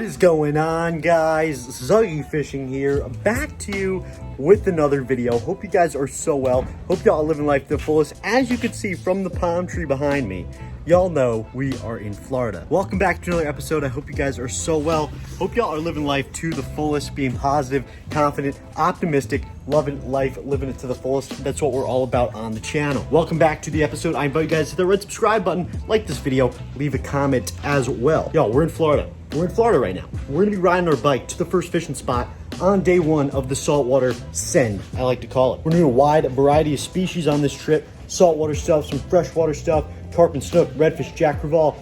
What is going on, guys? Zuggy Fishing here, back to you with another video. Hope you guys are so well. Hope y'all are living life to the fullest. As you can see from the palm tree behind me, y'all know we are in Florida. Welcome back to another episode. I hope you guys are so well. Hope y'all are living life to the fullest, being positive, confident, optimistic, loving life, living it to the fullest. That's what we're all about on the channel. Welcome back to the episode. I invite you guys to hit the red subscribe button, like this video, leave a comment as well. Y'all, we're in Florida. We're in Florida right now. We're gonna be riding our bike to the first fishing spot on day one of the saltwater send, I like to call it. We're doing a wide variety of species on this trip. Saltwater stuff, some freshwater stuff, tarpon, snook, redfish, jack crevalle,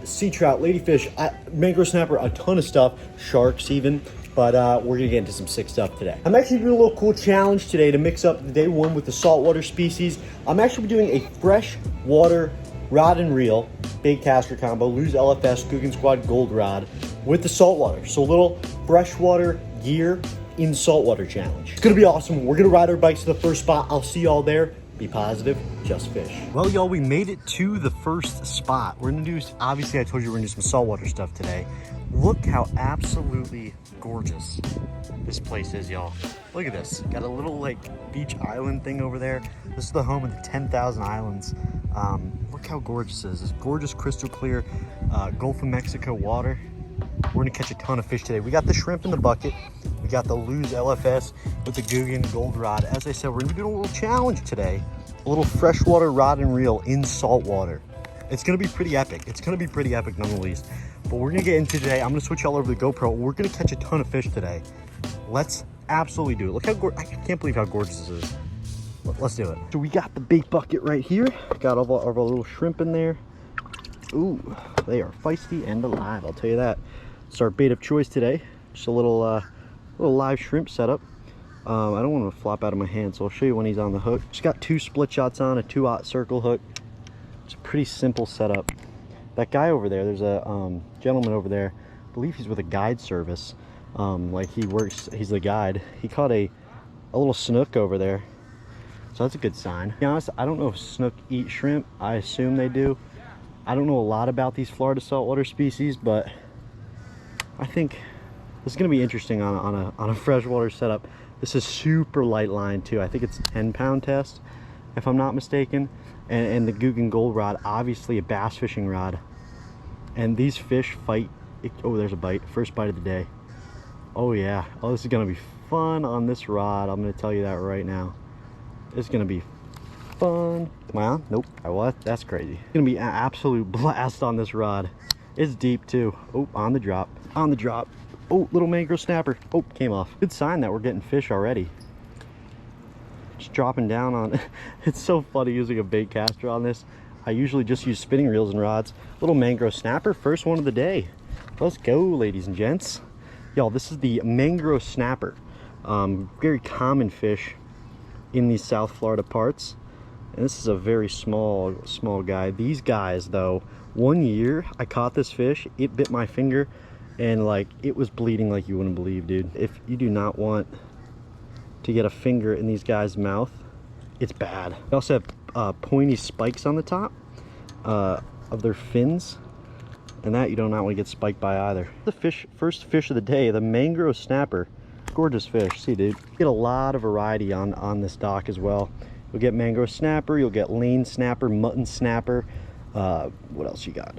sea trout, ladyfish, mangrove snapper, a ton of stuff, sharks even. But we're gonna get into some sick stuff today. I'm actually doing a little cool challenge today to mix up the day one with the saltwater species. I'm actually doing a freshwater rod and reel, big caster combo, Lose LFS, Guggen Squad Gold Rod with the saltwater. So a little freshwater gear in saltwater challenge. It's gonna be awesome. We're gonna ride our bikes to the first spot. I'll see y'all there. Be positive, just fish. Well, y'all, we made it to the first spot. We're gonna do, obviously I told you we're gonna do some saltwater stuff today. Look how absolutely gorgeous this place is, y'all. Look at this. Got a little like beach island thing over there. This is the home of the 10,000 islands. Look how gorgeous this is. This gorgeous crystal clear Gulf of Mexico water. We're gonna catch a ton of fish today. We got the shrimp in the bucket. We got the Lose LFS with the Guggen Gold Rod. As I said, we're gonna be doing a little challenge today. A little freshwater rod and reel in saltwater. It's gonna be pretty epic. It's gonna be pretty epic none the least. But we're gonna get into today. I'm gonna switch all over the GoPro. We're gonna catch a ton of fish today. Let's absolutely do it. Look how I can't believe how gorgeous this is. Let's do it. So we got the bait bucket right here. Got all of our little shrimp in there. Ooh, they are feisty and alive, I'll tell you that. It's our bait of choice today. Just a little live shrimp setup. I don't want to flop out of my hand, so I'll show you when he's on the hook. Just got 2 split shots on, a 2/0 circle hook. It's a pretty simple setup. That guy over there, there's a gentleman over there, I believe he's with a guide service. Like he's the guide. He caught a little snook over there. So that's a good sign. To be honest, I don't know if snook eat shrimp. I assume they do. I don't know a lot about these Florida saltwater species, but I think this is gonna be interesting on a freshwater setup. This is super light line too. I think it's a 10-pound test, if I'm not mistaken. And the Guggen Gold Rod, obviously a bass fishing rod. And these fish fight. Oh, there's a bite. First bite of the day. Oh yeah. Oh, this is gonna be fun on this rod. I'm gonna tell you that right now. It's gonna be fun. Am I on? Nope. What? That's crazy. It's gonna be an absolute blast on this rod. It's deep too. Oh, on the drop. On the drop. Oh, little mangrove snapper. Oh, came off. Good sign that we're getting fish already. Just dropping down on. It's so funny using a bait caster on this. I usually just use spinning reels and rods. Little mangrove snapper, first one of the day. Let's go, ladies and gents. Y'all, this is the mangrove snapper. Very common fish in these South Florida parts. And this is a very small guy. These guys though, one year I caught this fish, it bit my finger and like it was bleeding like you wouldn't believe, dude. If you do not want to get a finger in these guys' mouth, it's bad. They also have pointy spikes on the top of their fins, and that you do not want to get spiked by either. The first fish of the day, the mangrove snapper. Gorgeous fish. See, dude, you get a lot of variety on this dock as well. You'll get mangrove snapper, you'll get lane snapper, mutton snapper. What else you got?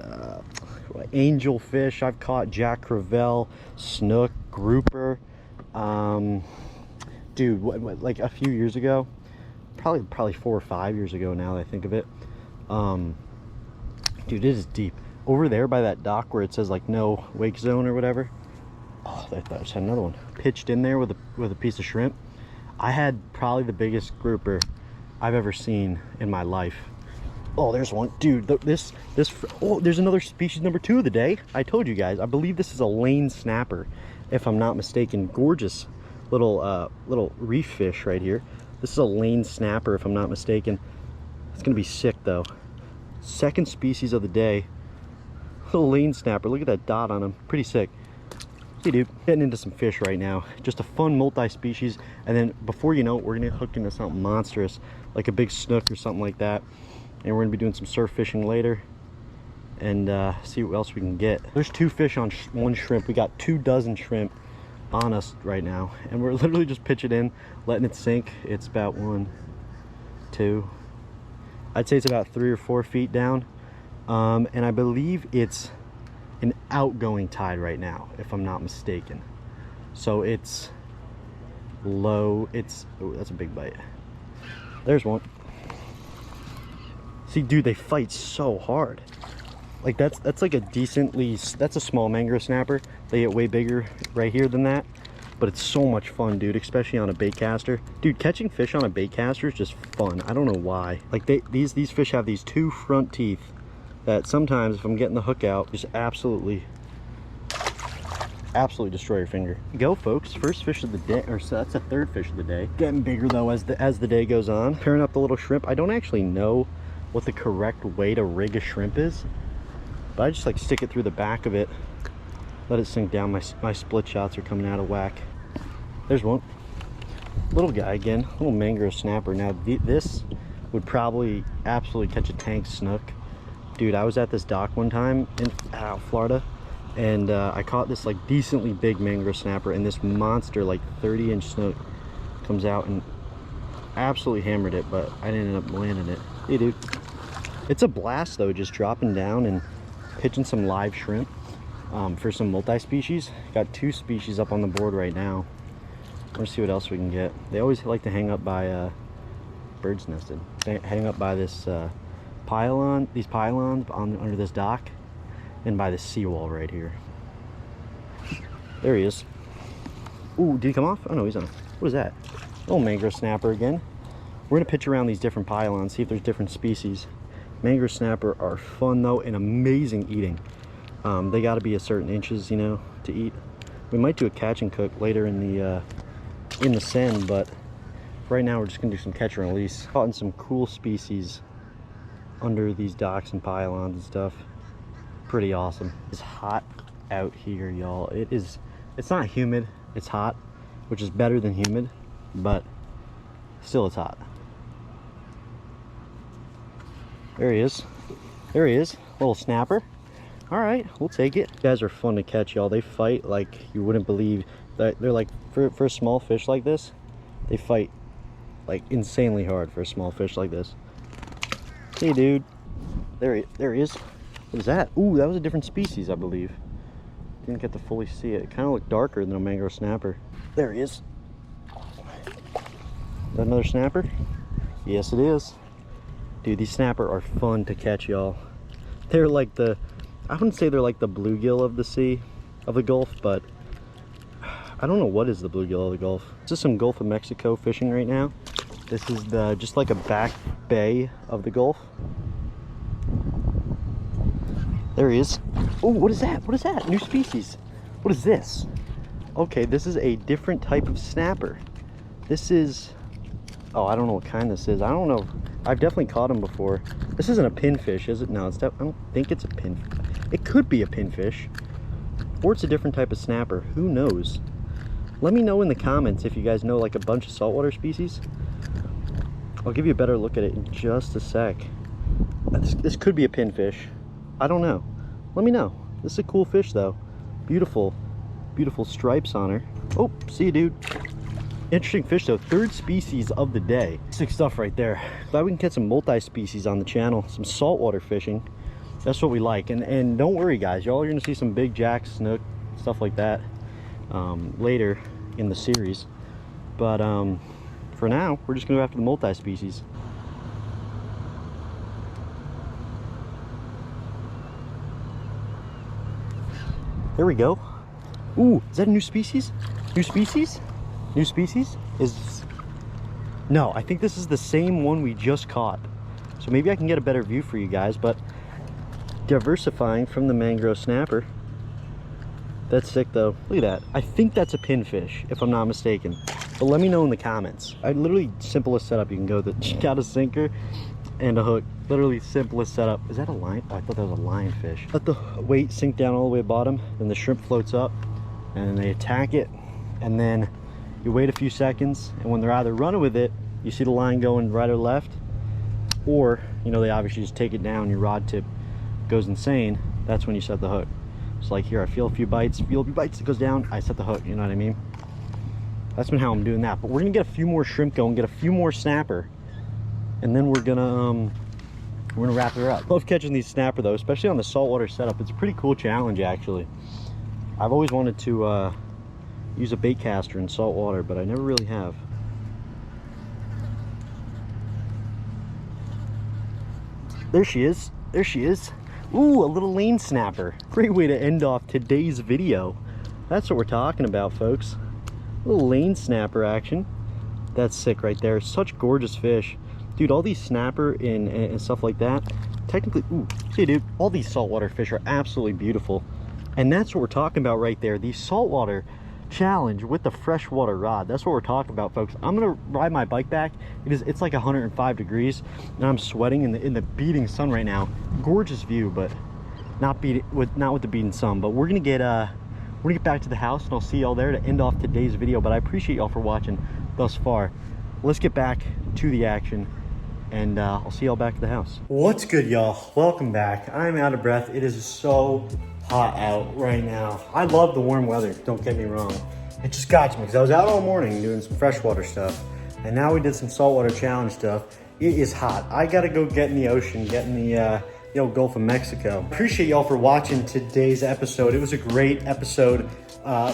Angel fish I've caught, jack crevalle, snook, grouper. Dude, like a few years ago, probably 4 or 5 years ago now that I think of it. Dude, it is deep. Over there by that dock where it says like no wake zone or whatever. Oh, I thought I just had another one. Pitched in there with a piece of shrimp. I had probably the biggest grouper I've ever seen in my life. Oh, there's one. Dude, oh, there's another species, number 2 of the day. I told you guys, I believe this is a lane snapper, if I'm not mistaken. Gorgeous little reef fish right here. This is a lane snapper, if I'm not mistaken. It's gonna be sick though. Second species of the day. Little lane snapper. Look at that dot on him. Pretty sick. Hey dude, getting into some fish right now. Just a fun multi-species, and then before you know it, we're gonna hook into something monstrous, like a big snook or something like that. And we're gonna be doing some surf fishing later. and see what else we can get. There's 2 fish on one shrimp. We got 2 dozen shrimp on us right now, and we're literally just pitching in, letting it sink. It's about 1, 2, I'd say it's about 3 or 4 feet down, and I believe it's an outgoing tide right now, if I'm not mistaken. So it's low. It's, oh, that's a big bite. There's one. See, dude, they fight so hard. Like that's like a decently, that's a small mangrove snapper. They get way bigger right here than that, but it's so much fun, dude, especially on a bait caster. Dude, catching fish on a bait caster is just fun. I don't know why. Like these fish have these 2 front teeth that sometimes, if I'm getting the hook out, just absolutely destroy your finger. Go, folks. First fish of the day, or so that's the 3rd fish of the day. Getting bigger though as the day goes on. Pairing up the little shrimp. I don't actually know what the correct way to rig a shrimp is, but I just like stick it through the back of it, let it sink down. My split shots are coming out of whack. There's one. Little guy again, little mangrove snapper. Now this would probably absolutely catch a tank snook. Dude, I was at this dock one time in Florida, and I caught this like decently big mangrove snapper, and this monster like 30-inch snook comes out and absolutely hammered it, but I didn't end up landing it. Hey, dude. It's a blast though, just dropping down and pitching some live shrimp for some multi-species. Got 2 species up on the board right now. Let's see what else we can get. They always like to hang up by birds nested. Hang up by this pylon, these pylons under this dock, and by this seawall right here. There he is. Ooh, did he come off? Oh no, he's on. What is that? Little mangrove snapper again. We're gonna pitch around these different pylons, see if there's different species. Mangrove snapper are fun though, and amazing eating. They got to be a certain inches, you know, to eat. We might do a catch and cook later in the send, but right now we're just gonna do some catch and release. Caught in some cool species under these docks and pylons and stuff. Pretty awesome. It's hot out here, y'all. It's not humid, it's hot, which is better than humid, but still it's hot. There he is. There he is. Little snapper. All right, we'll take it. You guys are fun to catch, y'all. They fight like you wouldn't believe. They're like, for a small fish like this, they fight like insanely hard for a small fish like this. Hey, dude. There he is. What is that? Ooh, that was a different species, I believe. Didn't get to fully see it. It kind of looked darker than a mangrove snapper. There he is. Is that another snapper? Yes, it is. Dude, these snapper are fun to catch, y'all. They're like I wouldn't say they're like the bluegill of the sea, of the Gulf, but I don't know what is the bluegill of the Gulf. This is some Gulf of Mexico fishing right now. This is just like a back bay of the Gulf. There he is. Oh, what is that? What is that? New species. What is this? Okay, this is a different type of snapper. This is, oh, I don't know what kind this is. I don't know. I've definitely caught them before. This isn't a pinfish, is it? No, I don't think it's a pin. It could be a pinfish, or it's a different type of snapper. Who knows? Let me know in the comments if you guys know like a bunch of saltwater species. I'll give you a better look at it in just a sec. This could be a pinfish. I don't know. Let me know. This is a cool fish though. Beautiful, beautiful stripes on her. Oh, see you, dude. Interesting fish though. 3rd species of the day. Sick stuff right there. Glad we can get some multi-species on the channel. Some saltwater fishing. That's what we like. And don't worry, guys. Y'all are gonna see some big jack, snook, stuff like that later in the series. But for now, we're just gonna go after the multi-species. There we go. Ooh, is that a new species? New species? New species? No, I think this is the same one we just caught. So maybe I can get a better view for you guys, but diversifying from the mangrove snapper. That's sick though. Look at that. I think that's a pinfish, if I'm not mistaken. But let me know in the comments. Literally simplest setup you can go. Got a sinker and a hook. Literally simplest setup. Is that a line? Oh, I thought that was a lionfish. Let the weight sink down all the way to the bottom, then the shrimp floats up, and they attack it, and then you wait a few seconds, and when they're either running with it, you see the line going right or left, or, you know, they obviously just take it down, your rod tip goes insane, that's when you set the hook. It's like here, I feel a few bites, it goes down, I set the hook, you know what I mean? That's been how I'm doing that. But we're gonna get a few more shrimp going, get a few more snapper, and then we're gonna wrap her up. Love catching these snapper though, especially on the saltwater setup. It's a pretty cool challenge actually. I've always wanted to use a bait caster in saltwater, but I never really have. There she is. There she is. Ooh, a little lane snapper. Great way to end off today's video. That's what we're talking about, folks. A little lane snapper action. That's sick right there. Such gorgeous fish. Dude, all these snapper and stuff like that, technically, ooh, see dude, all these saltwater fish are absolutely beautiful. And that's what we're talking about right there. The saltwater challenge with the freshwater rod. That's what we're talking about, folks. I'm gonna ride my bike back. It's like 105 degrees and I'm sweating in the beating sun right now. Gorgeous view, but not with the beating sun. But we're gonna get back to the house and I'll see y'all there to end off today's video. But I appreciate y'all for watching thus far. Let's get back to the action and I'll see y'all back at the house. What's good, y'all? Welcome back. I'm out of breath. It is so hot out right now. I love the warm weather, don't get me wrong. It just got to me because I was out all morning doing some freshwater stuff, and now we did some saltwater challenge stuff. It is hot. I gotta go get in the ocean, get in the Gulf of Mexico. Appreciate y'all for watching today's episode. It was a great episode.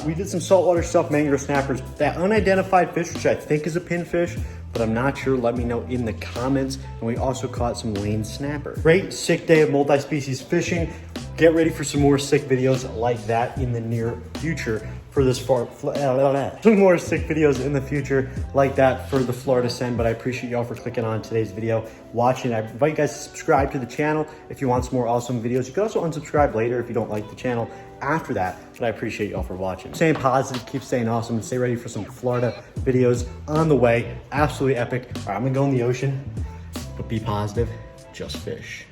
We did some saltwater stuff, mangrove snappers, that unidentified fish, which I think is a pinfish, but I'm not sure. Let me know in the comments. And we also caught some lane snapper. Great sick day of multi-species fishing. Get ready for some more sick videos like that in the near future for this some more sick videos in the future like that for the Florida Send. But I appreciate y'all for clicking on today's video, watching. I invite you guys to subscribe to the channel if you want some more awesome videos. You can also unsubscribe later if you don't like the channel after that, but I appreciate y'all for watching. Staying positive, keep staying awesome, and stay ready for some Florida videos on the way. Absolutely epic. All right, I'm gonna go in the ocean, but be positive, just fish.